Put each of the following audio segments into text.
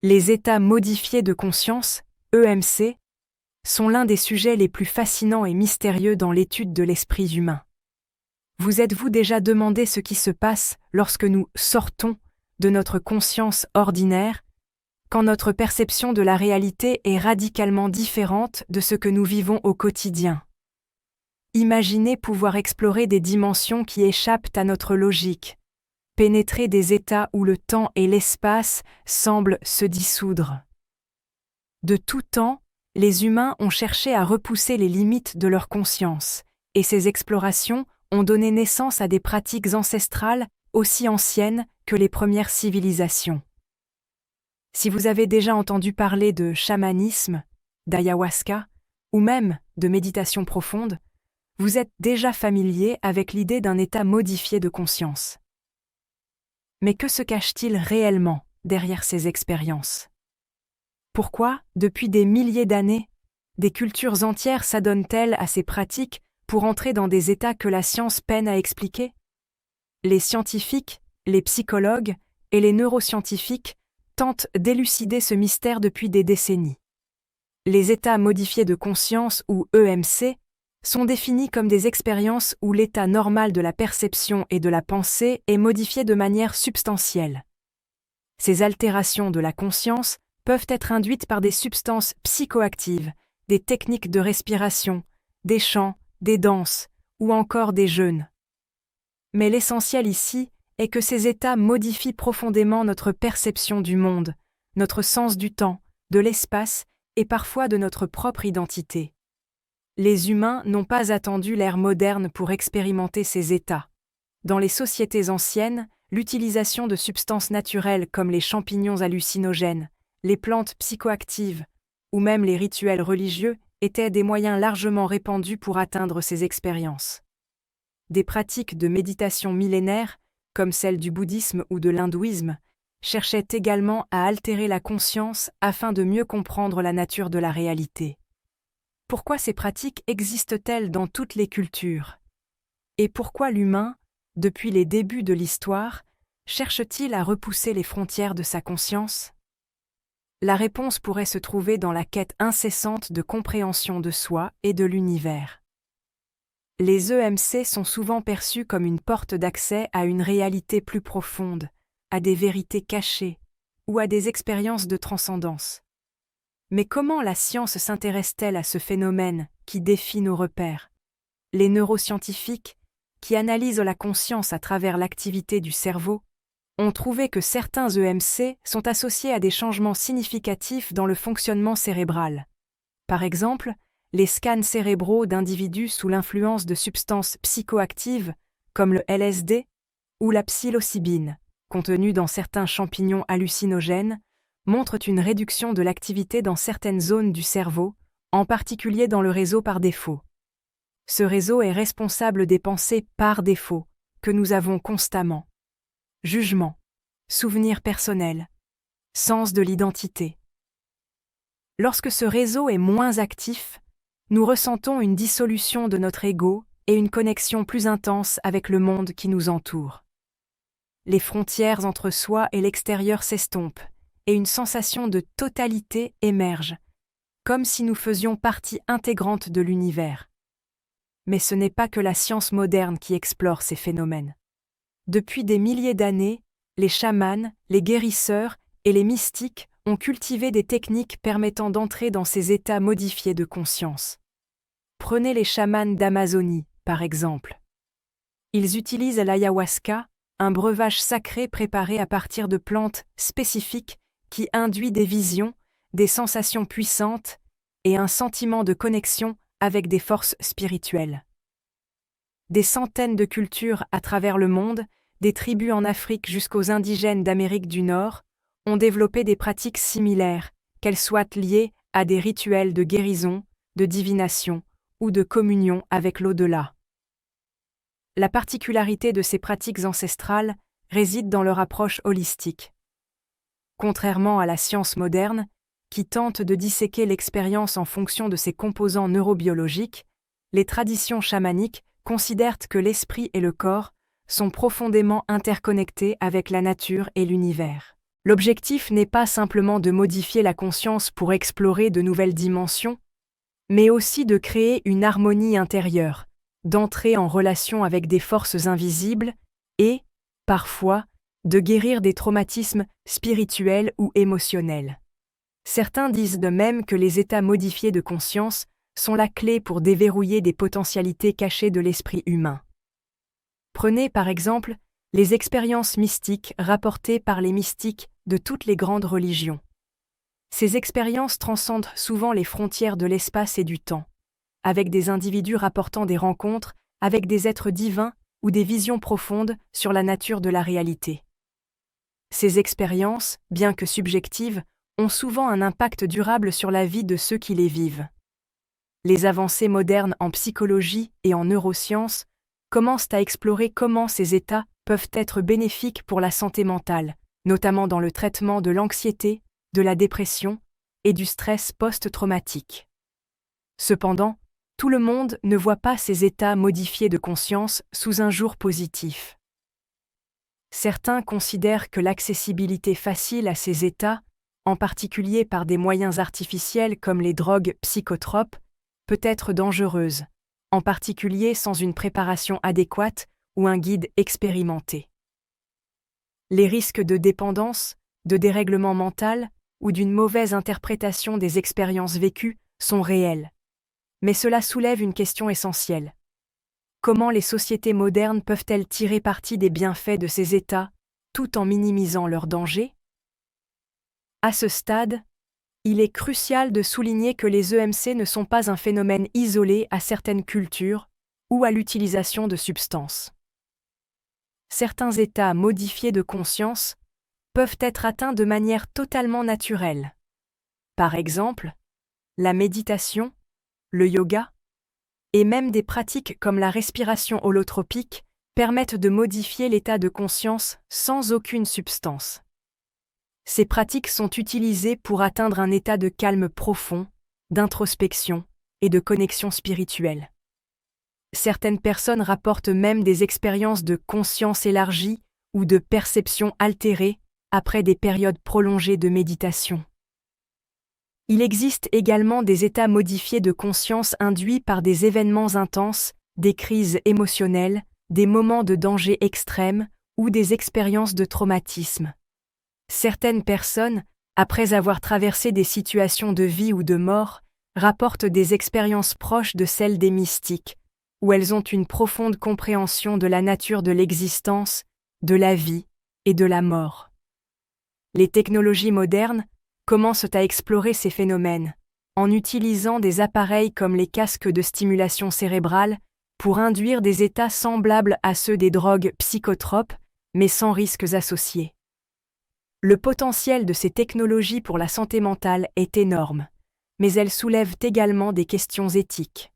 Les états modifiés de conscience, EMC, sont l'un des sujets les plus fascinants et mystérieux dans l'étude de l'esprit humain. Vous êtes-vous déjà demandé ce qui se passe lorsque nous sortons de notre conscience ordinaire, quand notre perception de la réalité est radicalement différente de ce que nous vivons au quotidien? Imaginez pouvoir explorer des dimensions qui échappent à notre logique, pénétrer des états où le temps et l'espace semblent se dissoudre. De tout temps, les humains ont cherché à repousser les limites de leur conscience, et ces explorations ont donné naissance à des pratiques ancestrales aussi anciennes que les premières civilisations. Si vous avez déjà entendu parler de chamanisme, d'ayahuasca, ou même de méditation profonde, vous êtes déjà familier avec l'idée d'un état modifié de conscience. Mais que se cache-t-il réellement derrière ces expériences? Pourquoi, depuis des milliers d'années, des cultures entières s'adonnent-elles à ces pratiques pour entrer dans des états que la science peine à expliquer? Les scientifiques, les psychologues et les neuroscientifiques tentent d'élucider ce mystère depuis des décennies. Les états modifiés de conscience, ou EMC, sont définis comme des expériences où l'état normal de la perception et de la pensée est modifié de manière substantielle. Ces altérations de la conscience peuvent être induites par des substances psychoactives, des techniques de respiration, des chants, des danses, ou encore des jeûnes. Mais l'essentiel ici est que ces états modifient profondément notre perception du monde, notre sens du temps, de l'espace et parfois de notre propre identité. Les humains n'ont pas attendu l'ère moderne pour expérimenter ces états. Dans les sociétés anciennes, l'utilisation de substances naturelles comme les champignons hallucinogènes, les plantes psychoactives ou même les rituels religieux étaient des moyens largement répandus pour atteindre ces expériences. Des pratiques de méditation millénaires, comme celles du bouddhisme ou de l'hindouisme, cherchaient également à altérer la conscience afin de mieux comprendre la nature de la réalité. Pourquoi ces pratiques existent-elles dans toutes les cultures? Et pourquoi l'humain, depuis les débuts de l'histoire, cherche-t-il à repousser les frontières de sa conscience? La réponse pourrait se trouver dans la quête incessante de compréhension de soi et de l'univers. Les EMC sont souvent perçus comme une porte d'accès à une réalité plus profonde, à des vérités cachées ou à des expériences de transcendance. Mais comment la science s'intéresse-t-elle à ce phénomène qui défie nos repères? Les neuroscientifiques, qui analysent la conscience à travers l'activité du cerveau, ont trouvé que certains EMC sont associés à des changements significatifs dans le fonctionnement cérébral. Par exemple, les scans cérébraux d'individus sous l'influence de substances psychoactives, comme le LSD ou la psilocybine, contenus dans certains champignons hallucinogènes, montrent une réduction de l'activité dans certaines zones du cerveau, en particulier dans le réseau par défaut. Ce réseau est responsable des pensées par défaut, que nous avons constamment. Jugement, souvenir personnel, sens de l'identité. Lorsque ce réseau est moins actif, nous ressentons une dissolution de notre ego et une connexion plus intense avec le monde qui nous entoure. Les frontières entre soi et l'extérieur s'estompent, et une sensation de totalité émerge, comme si nous faisions partie intégrante de l'univers. Mais ce n'est pas que la science moderne qui explore ces phénomènes. Depuis des milliers d'années, les chamans, les guérisseurs et les mystiques ont cultivé des techniques permettant d'entrer dans ces états modifiés de conscience. Prenez les chamans d'Amazonie, par exemple. Ils utilisent l'ayahuasca, un breuvage sacré préparé à partir de plantes spécifiques qui induit des visions, des sensations puissantes et un sentiment de connexion avec des forces spirituelles. Des centaines de cultures à travers le monde, des tribus en Afrique jusqu'aux indigènes d'Amérique du Nord, ont développé des pratiques similaires, qu'elles soient liées à des rituels de guérison, de divination ou de communion avec l'au-delà. La particularité de ces pratiques ancestrales réside dans leur approche holistique. Contrairement à la science moderne, qui tente de disséquer l'expérience en fonction de ses composants neurobiologiques, les traditions chamaniques considèrent que l'esprit et le corps sont profondément interconnectés avec la nature et l'univers. L'objectif n'est pas simplement de modifier la conscience pour explorer de nouvelles dimensions, mais aussi de créer une harmonie intérieure, d'entrer en relation avec des forces invisibles et, parfois, de guérir des traumatismes spirituels ou émotionnels. Certains disent de même que les états modifiés de conscience sont la clé pour déverrouiller des potentialités cachées de l'esprit humain. Prenez par exemple les expériences mystiques rapportées par les mystiques de toutes les grandes religions. Ces expériences transcendent souvent les frontières de l'espace et du temps, avec des individus rapportant des rencontres avec des êtres divins ou des visions profondes sur la nature de la réalité. Ces expériences, bien que subjectives, ont souvent un impact durable sur la vie de ceux qui les vivent. Les avancées modernes en psychologie et en neurosciences commencent à explorer comment ces états peuvent être bénéfiques pour la santé mentale, notamment dans le traitement de l'anxiété, de la dépression et du stress post-traumatique. Cependant, tout le monde ne voit pas ces états modifiés de conscience sous un jour positif. Certains considèrent que l'accessibilité facile à ces états, en particulier par des moyens artificiels comme les drogues psychotropes, peut être dangereuse, en particulier sans une préparation adéquate ou un guide expérimenté. Les risques de dépendance, de dérèglement mental ou d'une mauvaise interprétation des expériences vécues sont réels. Mais cela soulève une question essentielle. Comment les sociétés modernes peuvent-elles tirer parti des bienfaits de ces états, tout en minimisant leurs dangers ? À ce stade, il est crucial de souligner que les EMC ne sont pas un phénomène isolé à certaines cultures ou à l'utilisation de substances. Certains états modifiés de conscience peuvent être atteints de manière totalement naturelle. Par exemple, la méditation, le yoga, et même des pratiques comme la respiration holotropique permettent de modifier l'état de conscience sans aucune substance. Ces pratiques sont utilisées pour atteindre un état de calme profond, d'introspection et de connexion spirituelle. Certaines personnes rapportent même des expériences de conscience élargie ou de perception altérée après des périodes prolongées de méditation. Il existe également des états modifiés de conscience induits par des événements intenses, des crises émotionnelles, des moments de danger extrême ou des expériences de traumatisme. Certaines personnes, après avoir traversé des situations de vie ou de mort, rapportent des expériences proches de celles des mystiques, où elles ont une profonde compréhension de la nature de l'existence, de la vie et de la mort. Les technologies modernes commencent à explorer ces phénomènes, en utilisant des appareils comme les casques de stimulation cérébrale pour induire des états semblables à ceux des drogues psychotropes, mais sans risques associés. Le potentiel de ces technologies pour la santé mentale est énorme, mais elles soulèvent également des questions éthiques.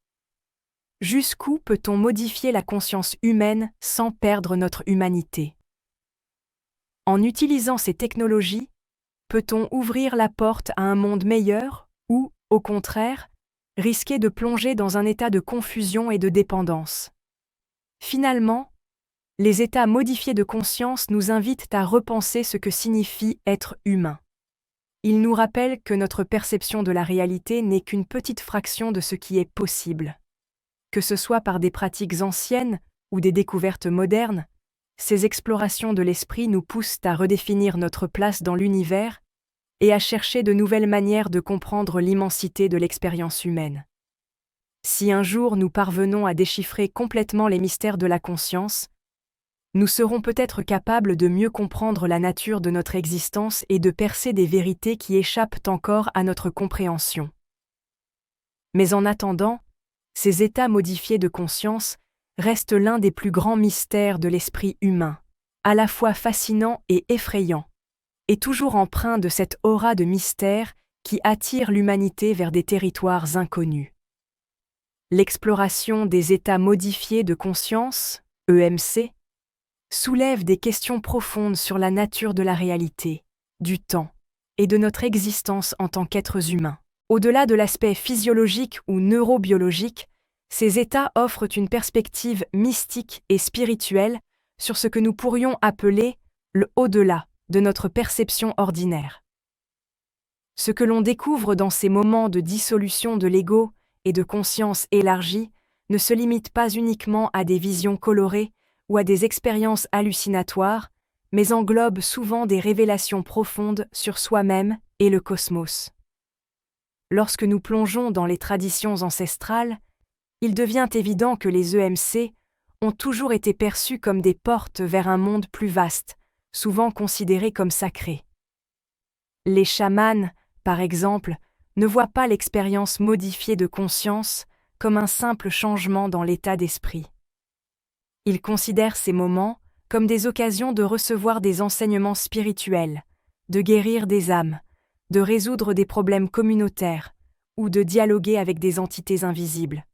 Jusqu'où peut-on modifier la conscience humaine sans perdre notre humanité ? En utilisant ces technologies, peut-on ouvrir la porte à un monde meilleur ou, au contraire, risquer de plonger dans un état de confusion et de dépendance ? Finalement, les états modifiés de conscience nous invitent à repenser ce que signifie être humain. Ils nous rappellent que notre perception de la réalité n'est qu'une petite fraction de ce qui est possible. Que ce soit par des pratiques anciennes ou des découvertes modernes, ces explorations de l'esprit nous poussent à redéfinir notre place dans l'univers et à chercher de nouvelles manières de comprendre l'immensité de l'expérience humaine. Si un jour nous parvenons à déchiffrer complètement les mystères de la conscience, nous serons peut-être capables de mieux comprendre la nature de notre existence et de percer des vérités qui échappent encore à notre compréhension. Mais en attendant, ces états modifiés de conscience restent l'un des plus grands mystères de l'esprit humain, à la fois fascinant et effrayant, et toujours empreint de cette aura de mystère qui attire l'humanité vers des territoires inconnus. L'exploration des états modifiés de conscience, EMC, soulève des questions profondes sur la nature de la réalité, du temps et de notre existence en tant qu'êtres humains. Au-delà de l'aspect physiologique ou neurobiologique, ces états offrent une perspective mystique et spirituelle sur ce que nous pourrions appeler le au-delà, de notre perception ordinaire. Ce que l'on découvre dans ces moments de dissolution de l'ego et de conscience élargie ne se limite pas uniquement à des visions colorées ou à des expériences hallucinatoires, mais englobe souvent des révélations profondes sur soi-même et le cosmos. Lorsque nous plongeons dans les traditions ancestrales, il devient évident que les EMC ont toujours été perçus comme des portes vers un monde plus vaste, souvent considérés comme sacrés. Les chamans, par exemple, ne voient pas l'expérience modifiée de conscience comme un simple changement dans l'état d'esprit. Ils considèrent ces moments comme des occasions de recevoir des enseignements spirituels, de guérir des âmes, de résoudre des problèmes communautaires ou de dialoguer avec des entités invisibles.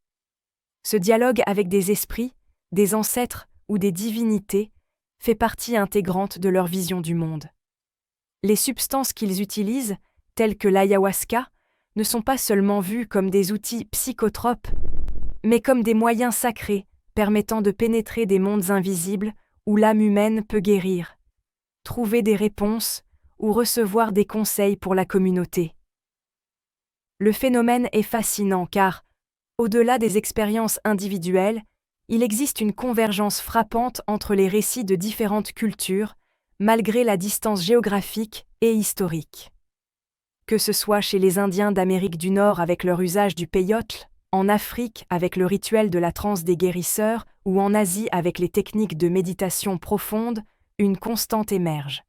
Ce dialogue avec des esprits, des ancêtres ou des divinités fait partie intégrante de leur vision du monde. Les substances qu'ils utilisent, telles que l'ayahuasca, ne sont pas seulement vues comme des outils psychotropes, mais comme des moyens sacrés permettant de pénétrer des mondes invisibles où l'âme humaine peut guérir, trouver des réponses ou recevoir des conseils pour la communauté. Le phénomène est fascinant car, au-delà des expériences individuelles, il existe une convergence frappante entre les récits de différentes cultures, malgré la distance géographique et historique. Que ce soit chez les Indiens d'Amérique du Nord avec leur usage du peyote, en Afrique avec le rituel de la transe des guérisseurs ou en Asie avec les techniques de méditation profonde, une constante émerge.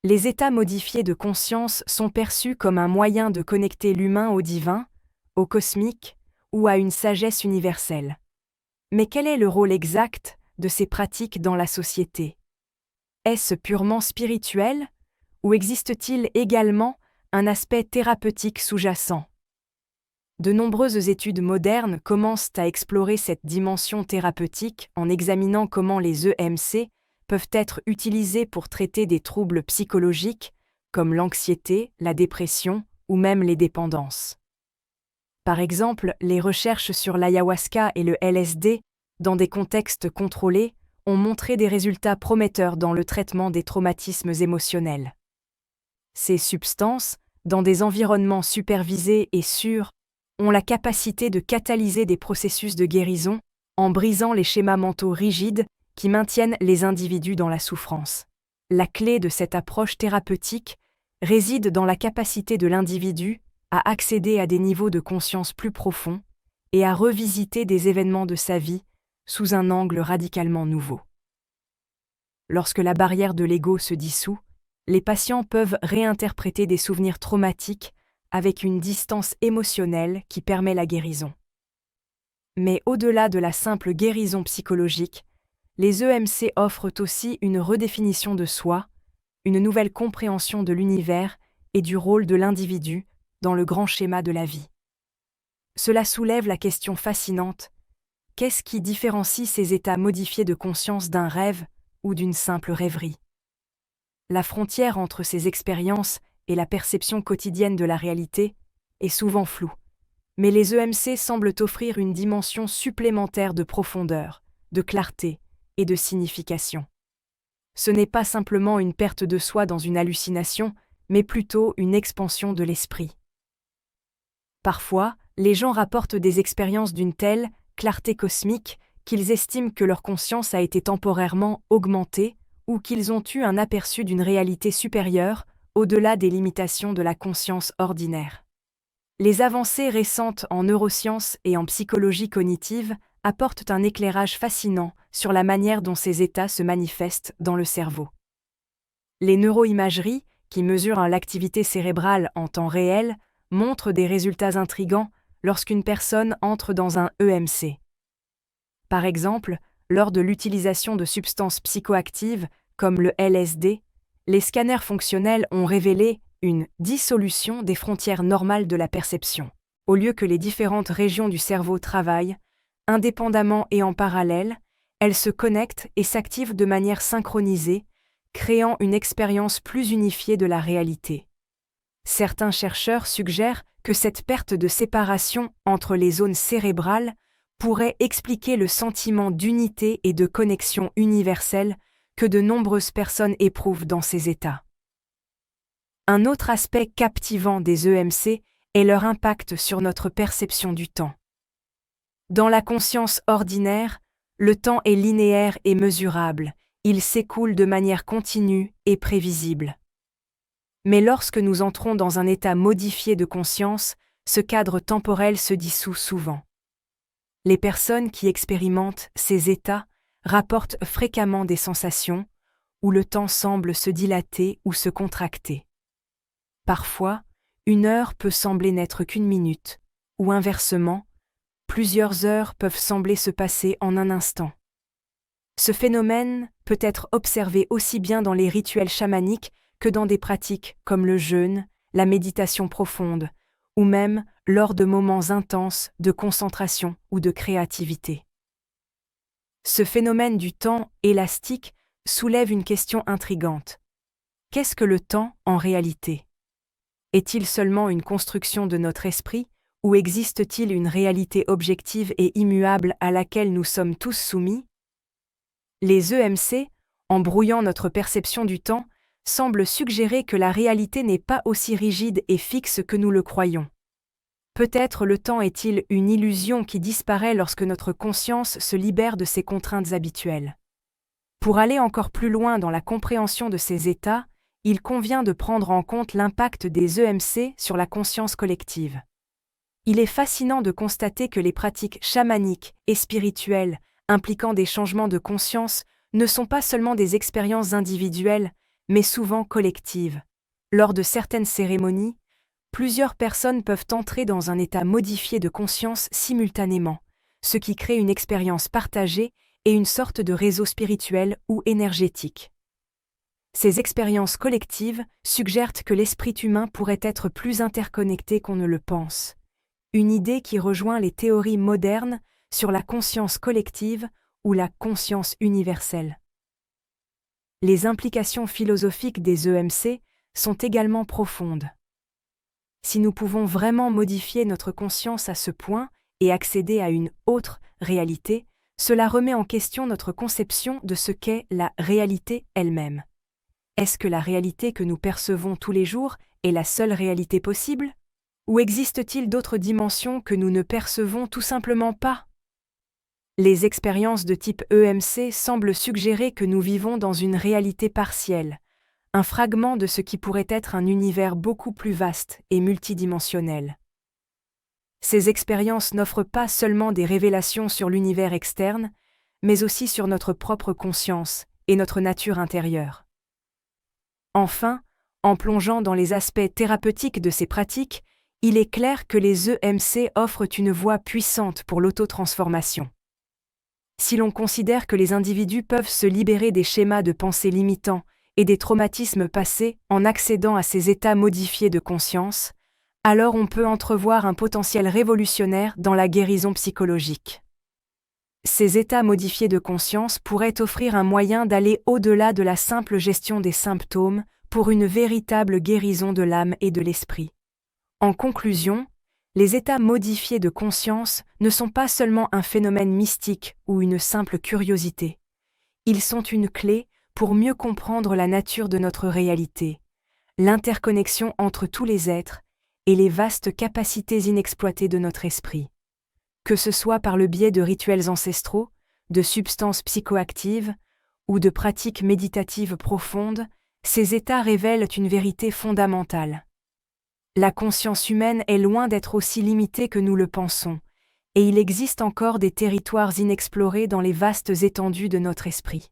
Les états modifiés de conscience sont perçus comme un moyen de connecter l'humain au divin, au cosmique ou à une sagesse universelle. Mais quel est le rôle exact de ces pratiques dans la société? Est-ce purement spirituel ou existe-t-il également un aspect thérapeutique sous-jacent? De nombreuses études modernes commencent à explorer cette dimension thérapeutique en examinant comment les EMC peuvent être utilisés pour traiter des troubles psychologiques comme l'anxiété, la dépression ou même les dépendances. Par exemple, les recherches sur l'ayahuasca et le LSD, dans des contextes contrôlés, ont montré des résultats prometteurs dans le traitement des traumatismes émotionnels. Ces substances, dans des environnements supervisés et sûrs, ont la capacité de catalyser des processus de guérison en brisant les schémas mentaux rigides qui maintiennent les individus dans la souffrance. La clé de cette approche thérapeutique réside dans la capacité de l'individu à accéder à des niveaux de conscience plus profonds et à revisiter des événements de sa vie sous un angle radicalement nouveau. Lorsque la barrière de l'ego se dissout, les patients peuvent réinterpréter des souvenirs traumatiques avec une distance émotionnelle qui permet la guérison. Mais au-delà de la simple guérison psychologique, les EMC offrent aussi une redéfinition de soi, une nouvelle compréhension de l'univers et du rôle de l'individu dans le grand schéma de la vie. Cela soulève la question fascinante: qu'est-ce qui différencie ces états modifiés de conscience d'un rêve ou d'une simple rêverie? La frontière entre ces expériences et la perception quotidienne de la réalité est souvent floue, mais les EMC semblent offrir une dimension supplémentaire de profondeur, de clarté et de signification. Ce n'est pas simplement une perte de soi dans une hallucination, mais plutôt une expansion de l'esprit. Parfois, les gens rapportent des expériences d'une telle clarté cosmique qu'ils estiment que leur conscience a été temporairement augmentée ou qu'ils ont eu un aperçu d'une réalité supérieure, au-delà des limitations de la conscience ordinaire. Les avancées récentes en neurosciences et en psychologie cognitive apportent un éclairage fascinant sur la manière dont ces états se manifestent dans le cerveau. Les neuroimageries, qui mesurent l'activité cérébrale en temps réel, montrent des résultats intrigants lorsqu'une personne entre dans un EMC. Par exemple, lors de l'utilisation de substances psychoactives comme le LSD, les scanners fonctionnels ont révélé une dissolution des frontières normales de la perception. Au lieu que les différentes régions du cerveau travaillent, indépendamment et en parallèle, elles se connectent et s'activent de manière synchronisée, créant une expérience plus unifiée de la réalité. Certains chercheurs suggèrent que cette perte de séparation entre les zones cérébrales pourrait expliquer le sentiment d'unité et de connexion universelle que de nombreuses personnes éprouvent dans ces états. Un autre aspect captivant des EMC est leur impact sur notre perception du temps. Dans la conscience ordinaire, le temps est linéaire et mesurable, il s'écoule de manière continue et prévisible. Mais lorsque nous entrons dans un état modifié de conscience, ce cadre temporel se dissout souvent. Les personnes qui expérimentent ces états rapportent fréquemment des sensations où le temps semble se dilater ou se contracter. Parfois, une heure peut sembler n'être qu'une minute, ou inversement, plusieurs heures peuvent sembler se passer en un instant. Ce phénomène peut être observé aussi bien dans les rituels chamaniques que dans des pratiques comme le jeûne, la méditation profonde, ou même lors de moments intenses de concentration ou de créativité. Ce phénomène du temps élastique soulève une question intrigante. Qu'est-ce que le temps en réalité ? Est-il seulement une construction de notre esprit, ou existe-t-il une réalité objective et immuable à laquelle nous sommes tous soumis ? Les EMC, en brouillant notre perception du temps, semblent suggérer que la réalité n'est pas aussi rigide et fixe que nous le croyons. Peut-être le temps est-il une illusion qui disparaît lorsque notre conscience se libère de ses contraintes habituelles. Pour aller encore plus loin dans la compréhension de ces états, il convient de prendre en compte l'impact des EMC sur la conscience collective. Il est fascinant de constater que les pratiques chamaniques et spirituelles impliquant des changements de conscience ne sont pas seulement des expériences individuelles, mais souvent collectives. Lors de certaines cérémonies, plusieurs personnes peuvent entrer dans un état modifié de conscience simultanément, ce qui crée une expérience partagée et une sorte de réseau spirituel ou énergétique. Ces expériences collectives suggèrent que l'esprit humain pourrait être plus interconnecté qu'on ne le pense. Une idée qui rejoint les théories modernes sur la conscience collective ou la conscience universelle. Les implications philosophiques des EMC sont également profondes. Si nous pouvons vraiment modifier notre conscience à ce point et accéder à une autre réalité, cela remet en question notre conception de ce qu'est la réalité elle-même. Est-ce que la réalité que nous percevons tous les jours est la seule réalité possible ? Ou existe-t-il d'autres dimensions que nous ne percevons tout simplement pas ? Les expériences de type EMC semblent suggérer que nous vivons dans une réalité partielle, un fragment de ce qui pourrait être un univers beaucoup plus vaste et multidimensionnel. Ces expériences n'offrent pas seulement des révélations sur l'univers externe, mais aussi sur notre propre conscience et notre nature intérieure. Enfin, en plongeant dans les aspects thérapeutiques de ces pratiques, il est clair que les EMC offrent une voie puissante pour l'autotransformation. Si l'on considère que les individus peuvent se libérer des schémas de pensée limitants et des traumatismes passés en accédant à ces états modifiés de conscience, alors on peut entrevoir un potentiel révolutionnaire dans la guérison psychologique. Ces états modifiés de conscience pourraient offrir un moyen d'aller au-delà de la simple gestion des symptômes pour une véritable guérison de l'âme et de l'esprit. En conclusion, les états modifiés de conscience ne sont pas seulement un phénomène mystique ou une simple curiosité. Ils sont une clé pour mieux comprendre la nature de notre réalité, l'interconnexion entre tous les êtres et les vastes capacités inexploitées de notre esprit. Que ce soit par le biais de rituels ancestraux, de substances psychoactives ou de pratiques méditatives profondes, ces états révèlent une vérité fondamentale. La conscience humaine est loin d'être aussi limitée que nous le pensons, et il existe encore des territoires inexplorés dans les vastes étendues de notre esprit.